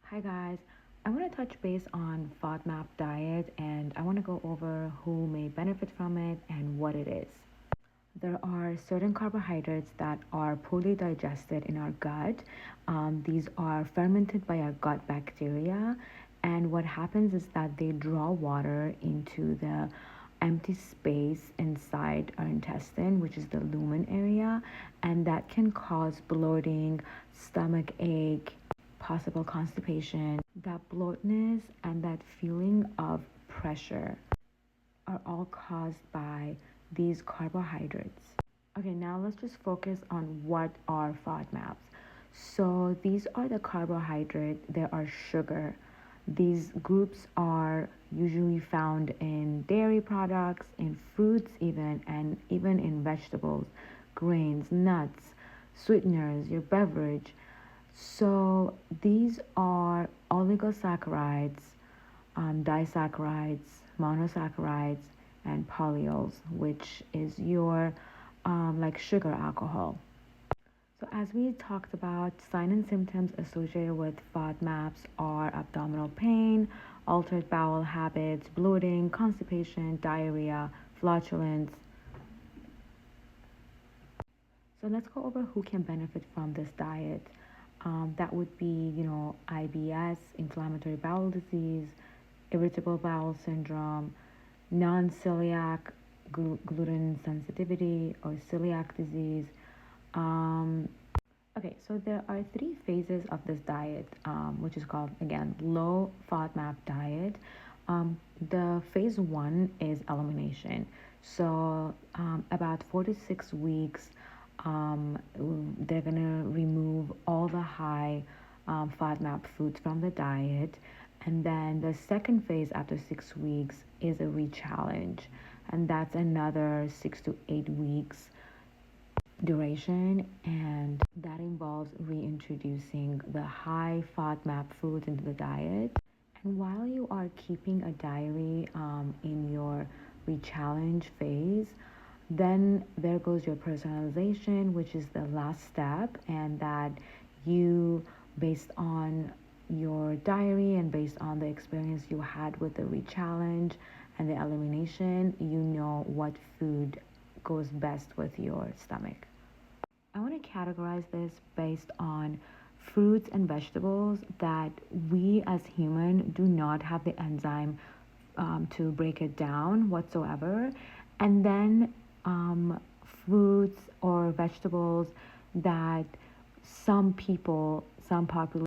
Hi guys, I want to touch base on FODMAP diet and I want to go over who may benefit from it and what it is. There are certain carbohydrates that are poorly digested in our gut. These are fermented by our gut bacteria, and what happens is that they draw water into the empty space inside our intestine, which is the lumen area, and that can cause bloating, stomach ache, possible constipation. That bloatness and that feeling of pressure are all caused by these carbohydrates. Okay, now let's just focus on what are FODMAPs. So these are the carbohydrate, there are sugar. These groups are usually found in dairy products, in fruits even, and even in vegetables, grains, nuts, sweeteners, your beverage. So these are oligosaccharides, disaccharides, monosaccharides, and polyols, which is your like sugar alcohol. So as we talked about, signs and symptoms associated with FODMAPs are abdominal pain, altered bowel habits, bloating, constipation, diarrhea, flatulence. So let's go over who can benefit from this diet. That would be, IBS, inflammatory bowel disease, irritable bowel syndrome, non-celiac gluten sensitivity, or celiac disease. Um, okay, so there are three phases of this diet, which is called, again, low FODMAP diet. The phase one is elimination. So about 4 to 6 weeks, they're gonna remove all the high FODMAP foods from the diet. And then the second phase after 6 weeks is a re-challenge, and that's another 6 to 8 weeks duration, and that involves reintroducing the high FODMAP foods into the diet. And while you are keeping a diary in your re-challenge phase, then there goes your personalization, which is the last step, and that you, based on your diary and based on the experience you had with the re-challenge and the elimination, you know what food goes best with your stomach. I want to categorize this based on fruits and vegetables that we as human do not have the enzyme to break it down whatsoever, and then fruits or vegetables that some people, some populations